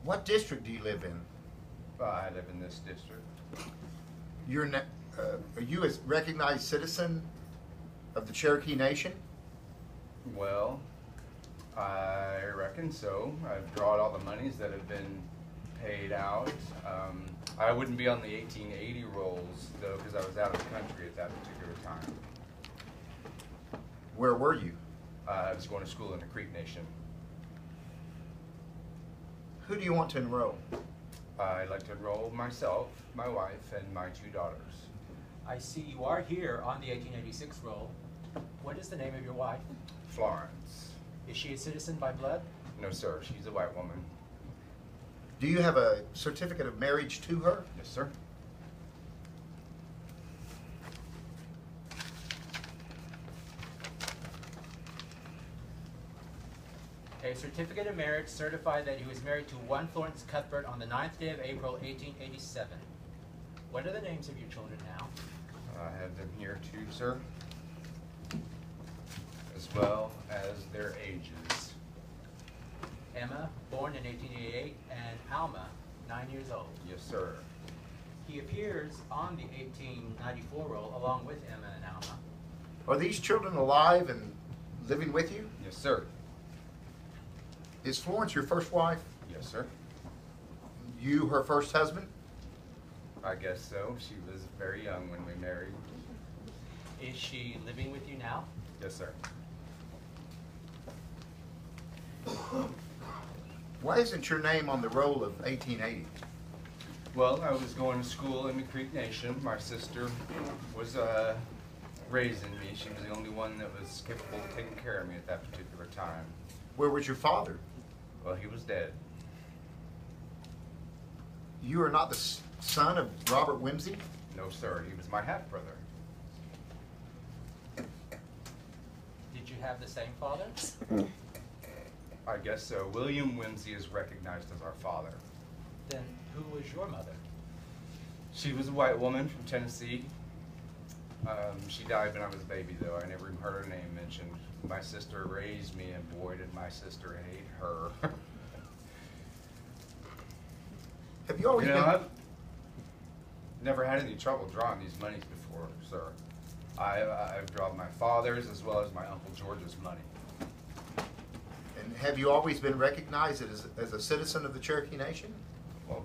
What district do you live in? I live in this district. Are you a recognized citizen of the Cherokee Nation? Well, I reckon so. I've drawn all the monies that have been paid out. I wouldn't be on the 1880 rolls, though, because I was out of the country at that particular time. Where were you? I was going to school in the Creek Nation. Who do you want to enroll? I'd like to enroll myself, my wife, and my 2 daughters. I see you are here on the 1886 roll. What is the name of your wife? Florence. Is she a citizen by blood? No, sir. She's a white woman. Do you have a certificate of marriage to her? Yes, sir. A certificate of marriage certified that he was married to one Florence Cuthbert on the 9th day of April, 1887. What are the names of your children now? I have them here too, sir, as well as their ages. Emma, born in 1888, and Alma, 9 years old. Yes, sir. He appears on the 1894 roll along with Emma and Alma. Are these children alive and living with you? Yes, sir. Is Florence your first wife? Yes, sir. You her first husband? I guess so. She was very young when we married. Is she living with you now? Yes, sir. Why isn't your name on the roll of 1880? Well, I was going to school in the Creek Nation. My sister was raising me. She was the only one that was capable of taking care of me at that particular time. Where was your father? Well, he was dead. You are not the son of Robert Whimsy? No, sir. He was my half-brother. Did you have the same father? I guess so. William Whimsy is recognized as our father. Then who was your mother? She was a white woman from Tennessee. She died when I was a baby, though. I never even heard her name mentioned. My sister raised me, and boy, did my sister hate her. Have you always You know, been... I've never had any trouble drawing these monies before, sir. I've drawn my father's as well as my Uncle George's money. And have you always been recognized as a citizen of the Cherokee Nation? Well,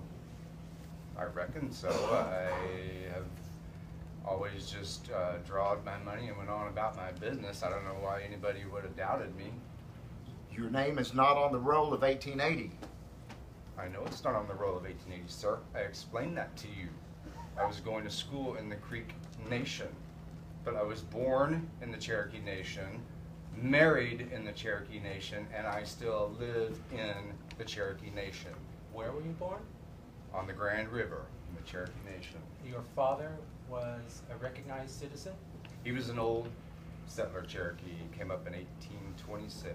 I reckon so. I have always just drawed my money and went on about my business. I don't know why anybody would have doubted me. Your name is not on the roll of 1880. I know it's not on the roll of 1880, sir. I explained that to you. I was going to school in the Creek Nation, but I was born in the Cherokee Nation, married in the Cherokee Nation, and I still live in the Cherokee Nation. Where were you born? On the Grand River in the Cherokee Nation. Your father was a recognized citizen? He was an old settler Cherokee. He came up in 1826.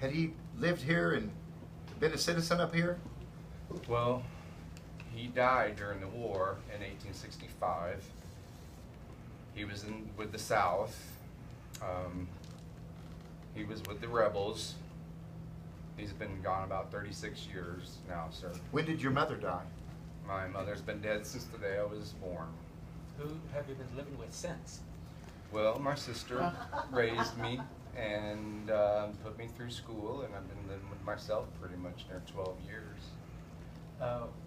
Had he lived here and been a citizen up here? Well, he died during the war in 1865. He was with the South. He was with the rebels. He's been gone about 36 years now, sir. When did your mother die? My mother's been dead since the day I was born. Who have you been living with since? Well, my sister raised me and put me through school, and I've been living with myself pretty much near 12 years.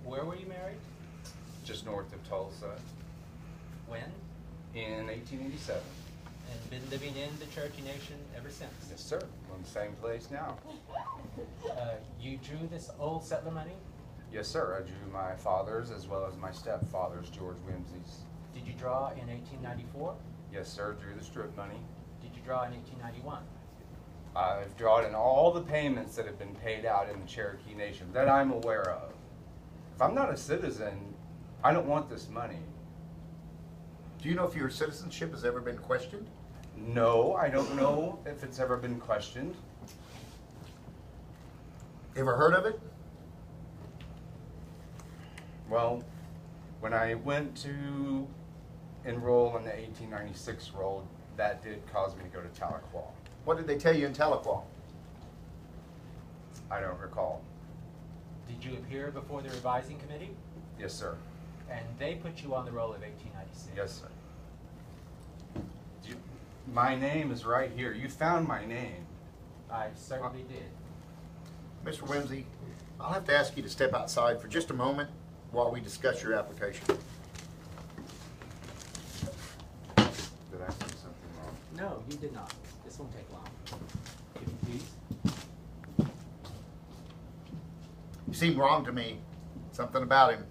Where were you married? Just north of Tulsa When? in 1887. And been living in the Cherokee Nation ever since? Yes, sir. We're in the same place now. You drew this old settler money? Yes, sir. I drew my father's as well as my stepfather's, George Whimsy's. Did you draw in 1894? Yes, sir. Drew the strip money. Did you draw in 1891? I've drawn in all the payments that have been paid out in the Cherokee Nation that I'm aware of. If I'm not a citizen, I don't want this money. Do you know if your citizenship has ever been questioned? No, I don't know if it's ever been questioned. Ever heard of it? Well, when I went to enroll in the 1896 roll, that did cause me to go to Tahlequah. What did they tell you in Tahlequah? I don't recall. Did you appear before the revising committee? Yes, sir. And they put you on the roll of 1896? Yes, sir. My name is right here. You found my name. I certainly did. Mr. Whimsy, I'll have to ask you to step outside for just a moment while we discuss your application. Did I say something wrong? No, you did not. This won't take long. If you please. You seem wrong to me. Something about him.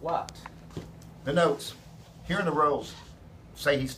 What? The notes, here in the rolls, say he's